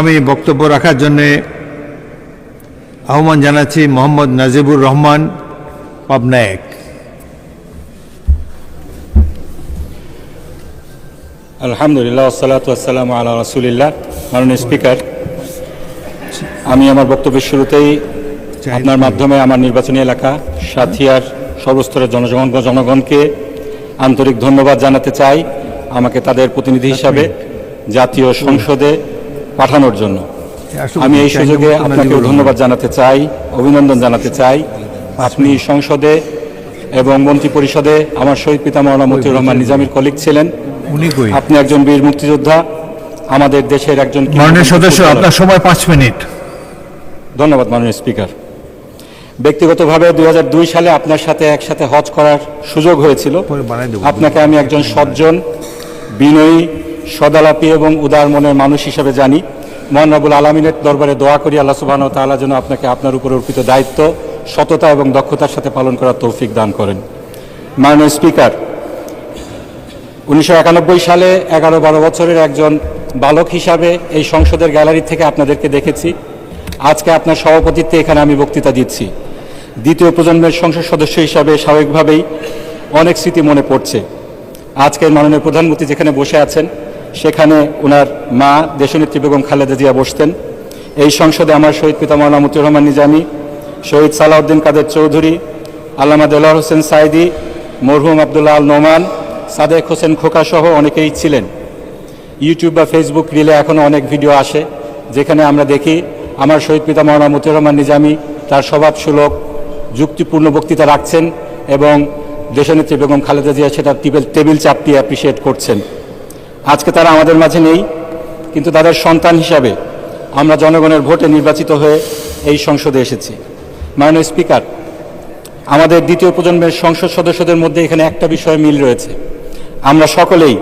আমি বক্তব্য রাখার জন্য আহ্বান জানাচ্ছি মোহাম্মদ নাজিবুর রহমান পাবনা 1। আলহামদুলিল্লাহ ওয়াসসালাতু ওয়াসসালামু আলা রাসূলিল্লাহ। মাননীয় স্পিকার, আমি আমার বক্তব্যের শুরুতেই আপনার মাধ্যমে আমার নির্বাচনী এলাকা সাথিয়ার সর্বস্তরের জনগণকে আন্তরিক ধন্যবাদ জানাতে চাই আমাকে তাদের প্রতিনিধি হিসাবে জাতীয় সংসদে পাঠানোর জন্য। আমি এই সুযোগে আপনাকেও ধন্যবাদ জানাতে চাই, অভিনন্দন জানাতে চাই। আপনি সংসদে এবং মন্ত্রী পরিষদে আমার শহীদ পিতা মাওলানা মতিউর রহমান নিজামীর কলিগ ছিলেন। আপনি একজন বীর মুক্তিযোদ্ধা, আমাদের দেশের একজন মাননীয় সদস্য। আপনার সময় 5 মিনিট। ধন্যবাদ মাননীয় স্পিকার। ব্যক্তিগতভাবে 2002 সালে আপনার সাথে একসাথে হজ করার সুযোগ হয়েছিল। আপনাকে আমি একজন সজ্জন, বিনয়ী, সদালাপী এবং উদার মনের মানুষ হিসেবে জানি। মহান রব্বুল আলামিনের দরবারে দোয়া করি আল্লাহ সুবহানাহু ওয়া তাআলা যেন আপনাকে আপনার উপর অর্পিত দায়িত্ব সততা এবং দক্ষতার সাথে পালন করার তৌফিক দান করেন। মাননীয় স্পিকার, 1991 সালে 11-12 বছরের একজন বালক হিসাবে এই সংসদের গ্যালারি থেকে আপনাদেরকে দেখেছি। আজকে আপনার সভাপতিত্বে এখানে আমি বক্তৃতা দিচ্ছি। দ্বিতীয় প্রজন্মের সংসদ সদস্য হিসাবে স্বাভাবিকভাবেই অনেক স্মৃতি মনে পড়ছে। আজকের মাননীয় প্রধানমন্ত্রী যেখানে বসে আছেন সেখানে ওনার মা দেশনেত্রী বেগম খালেদা জিয়া বসতেন। এই সংসদে আমার শহীদ পিতা মাওলানা মতিউর রহমান নিজামী, শহীদ সালাউদ্দিন কাদের চৌধুরী, আল্লামা দেলোয়ার হোসেন সাইদি, মরহুম আবদুল্লাহ আল নোমান, সাদেক হোসেন খোকা সহ অনেকেই ছিলেন। ইউটিউব বা ফেসবুক রিলে এখনও অনেক ভিডিও আসে যেখানে আমরা দেখি আমার শহীদ পিতা মাওলানা মতিউর রহমান নিজামী তার স্বভাবসুলভ যুক্তিপূর্ণ বক্তৃতা রাখছেন এবং দেশনেত্রী বেগম খালেদা জিয়া সেটা টেবিল চাপটিয়ে অ্যাপ্রিসিয়েট করছেন। আজকে তারা আমাদের মাঝে নেই, কিন্তু তাদের সন্তান হিসাবে আমরা জনগণের ভোটে নির্বাচিত হয়ে এই সংসদে এসেছি। মাননীয় স্পিকার, আমাদের দ্বিতীয় প্রজন্মের সংসদ সদস্যদের মধ্যে এখানে একটা বিষয়ে মিল রয়েছে। আমরা সকলেই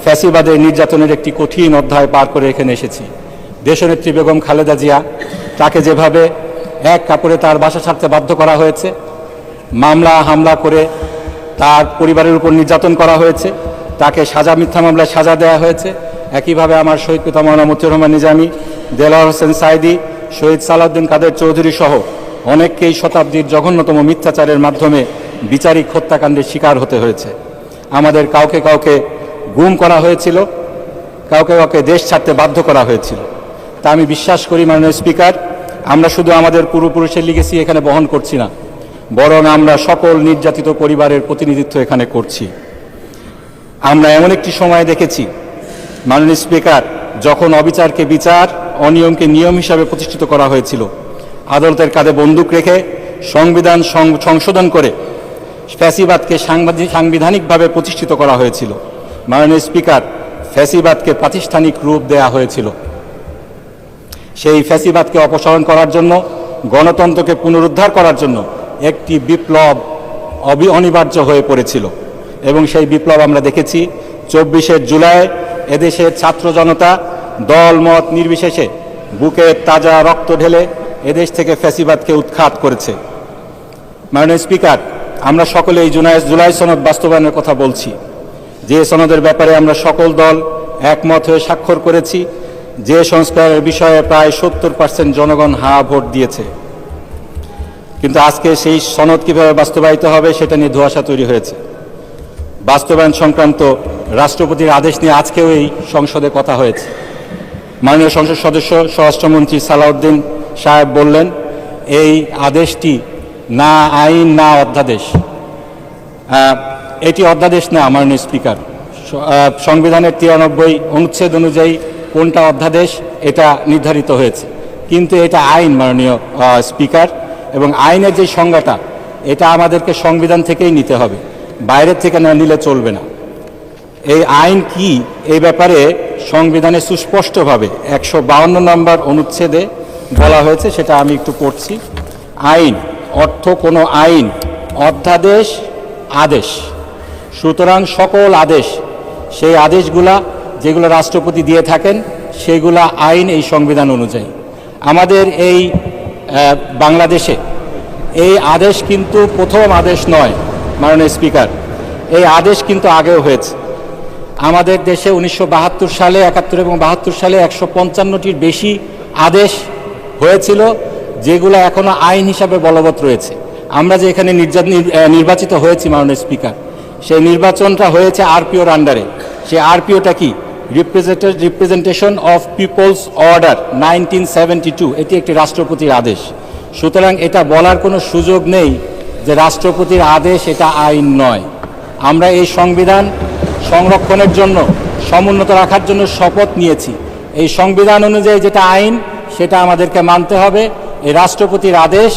ফ্যাসিবাদের নির্যাতনের একটি কঠিন অধ্যায় পার করে এখানে এসেছি। দেশনেত্রী বেগম খালেদা জিয়া, তাকে যেভাবে এক কাপড়ে তার বাসা ছাড়তে বাধ্য করা হয়েছে, মামলা হামলা করে তার পরিবারের উপর নির্যাতন করা হয়েছে, তাকে মিথ্যা মামলায় সাজা দেওয়া হয়েছে। একইভাবে আমার শহীদ পিতা মাওলানা মতিউর রহমান নিজামী, দেলোয়ার হোসেন সাইদি, শহীদ সালাউদ্দিন কাদের চৌধুরী সহ অনেককেই শতাব্দীর জঘন্যতম মিথ্যাচারের মাধ্যমে বিচারিক হত্যাকাণ্ডের শিকার হতে হয়েছে। আমাদের কাউকে কাউকে গুম করা হয়েছিল, কাউকে কাউকে দেশ ছাড়তে বাধ্য করা হয়েছিল। তা আমি বিশ্বাস করি মাননীয় স্পিকার, আমরা শুধু আমাদের পূর্বপুরুষের লিগেসি এখানে বহন করছি না, বরং আমরা সকল নির্যাতিত পরিবারের প্রতিনিধিত্ব এখানে করছি। আমরা এমন একটি সময় দেখেছি মাননীয় স্পিকার, যখন অবিচারকে বিচার, অনিয়মকে নিয়ম হিসাবে প্রতিষ্ঠিত করা হয়েছিল। আদালতের কাঁধে বন্দুক রেখে সংবিধান সংশোধন করে ফ্যাসিবাদকে সাংবিধানিকভাবে প্রতিষ্ঠিত করা হয়েছিল। মাননীয় স্পিকার, ফ্যাসিবাদকে প্রাতিষ্ঠানিক রূপ দেয়া হয়েছিল। সেই ফ্যাসিবাদকে অপসারণ করার জন্য, গণতন্ত্রকে পুনরুদ্ধার করার জন্য একটি বিপ্লব অনিবার্য হয়ে পড়েছিল এবং সেই বিপ্লব আমরা দেখেছি 24শে জুলাই এদেশের ছাত্র জনতা দল মত নির্বিশেষে বুকে তাজা রক্ত ঢেলে এদেশ থেকে ফ্যাসিবাদকে উৎখাত করেছে। মাননীয় স্পিকার, আমরা সকলে এই জুলাই সনদ বাস্তবায়নের কথা বলছি, যে সনদের ব্যাপারে আমরা সকল দল একমত হয়ে স্বাক্ষর করেছি, যে সংস্কারের বিষয়ে প্রায় 70% জনগণ হ্যাঁ ভোট দিয়েছে। কিন্তু আজকে সেই সনদ কিভাবে বাস্তবায়িত হবে সেটা নিয়ে ধোঁয়াশা তৈরি হয়েছে। বাস্তবায়ন সংক্রান্ত রাষ্ট্রপতির আদেশ নিয়ে আজকেও এই সংসদে কথা হয়েছে। মাননীয় সংসদ সদস্য স্বরাষ্ট্রমন্ত্রী সালাউদ্দিন সাহেব বললেন এই আদেশটি না আইন না অধ্যাদেশ। এটি অধ্যাদেশ না মাননীয় স্পিকার। সংবিধানের 93 অনুচ্ছেদ অনুযায়ী কোনটা অধ্যাদেশ এটা নির্ধারিত হয়েছে, কিন্তু এটা আইন মাননীয় স্পিকার। এবং আইনের যে সংজ্ঞাটা এটা আমাদেরকে সংবিধান থেকেই নিতে হবে, বাইরের থেকে না নিলে চলবে না। এই আইন কি এই ব্যাপারে সংবিধানে সুস্পষ্টভাবে 152 নম্বর অনুচ্ছেদে বলা হয়েছে, সেটা আমি একটু পড়ছি। আইন অর্থ কোনো আইন, অধ্যাদেশ, আদেশ। সুতরাং সকল আদেশ, সেই আদেশগুলা যেগুলো রাষ্ট্রপতি দিয়ে থাকেন সেগুলা আইন এই সংবিধান অনুযায়ী। আমাদের এই বাংলাদেশে এই আদেশ কিন্তু প্রথম আদেশ নয় মাননীয় স্পিকার, এই আদেশ কিন্তু আগেও হয়েছে। আমাদের দেশে 1972 সালে 71 এবং 72 সালে 155টির বেশি আদেশ হয়েছিল, যেগুলো এখনো আইন হিসাবে বলবৎ রয়েছে। আমরা যে এখানে নির্বাচিত হয়েছি মাননীয় স্পিকার, সেই নির্বাচনটা হয়েছে আরপিওর আন্ডারে। সেই আরপিওটা কি? Representation of people's order 1972। এটি একটি রাষ্ট্রপতির আদেশ। সুতরাং এটা বলার কোনো সুযোগ নেই যে রাষ্ট্রপতির আদেশ এটা আইন নয়। আমরা এই সংবিধান সংরক্ষণের জন্য, সমুন্নত রাখার জন্য শপথ নিয়েছি। এই সংবিধান অনুযায়ী যেটা আইন সেটা আমাদেরকে মানতে হবে। এই রাষ্ট্রপতির আদেশ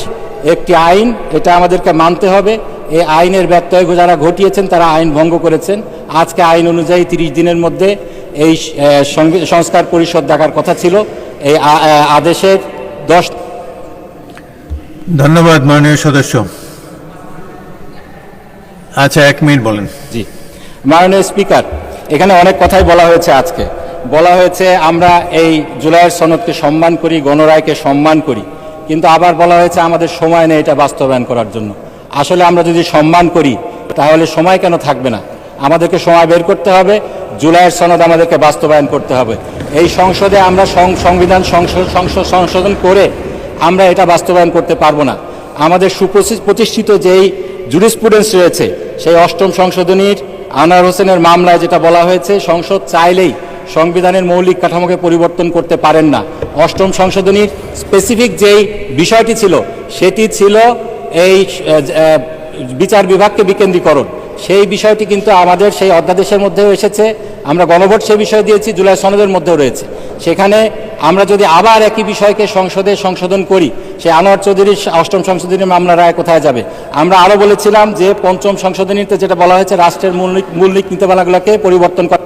একটি আইন, এটা আমাদেরকে মানতে হবে। এই আইনের ব্যত্যয় যারা ঘটিয়েছেন তারা আইন ভঙ্গ করেছেন। আজকে আইন অনুযায়ী 30 দিনের মধ্যে এই সংস্কার পরিষদ ডাকার কথা ছিল। এই আদেশের 10। ধন্যবাদ মাননীয় সদস্য। আচ্ছা, 1 মিনিট বলেন। জি, মাননীয় স্পিকার, এখানে অনেক কথাই বলা হয়েছে। আজকে বলা হয়েছে আমরা এই জুলাইয়ের সনদকে সম্মান করি, গণরায়কে সম্মান করি, কিন্তু আবার বলা হয়েছে আমাদের সময় নেই এটা বাস্তবায়ন করার জন্য। আসলে আমরা যদি সম্মান করি তাহলে সময় কেন থাকবে না? আমাদেরকে সময় বের করতে হবে, জুলাইয়ের সনদ আমাদেরকে বাস্তবায়ন করতে হবে। এই সংসদে আমরা সংবিধান সংশোধন করে আমরা এটা বাস্তবায়ন করতে পারবো না। আমাদের সুপ্রতিষ্ঠিত যেই জুরিসপ্রুডেন্স রয়েছে, সেই 8ম সংশোধনীর আনোয়ার হোসেনের মামলায় যেটা বলা হয়েছে, সংসদ চাইলেই সংবিধানের মৌলিক কাঠামোকে পরিবর্তন করতে পারেন না। 8ম সংশোধনীর স্পেসিফিক যেই বিষয়টি ছিল সেটি ছিল এই বিচার বিভাগকে বিকেন্দ্রীকরণ। সেই বিষয়টি কিন্তু আমাদের সেই অধ্যাদেশের মধ্যেও এসেছে। আমরা গণভোট সেই বিষয় দিয়েছি, জুলাই সনদের মধ্যেও রয়েছে। সেখানে আমরা যদি আবার একই বিষয়কে সংসদে সংশোধন করি, সেই আনোয়ার চৌধুরীর 8ম সংশোধনীর মামলা রায় কোথায় যাবে? আমরা আরও বলেছিলাম যে 5ম সংশোধনীতে যেটা বলা হয়েছে রাষ্ট্রের মূল নীতিমালাগুলোকে পরিবর্তন করা।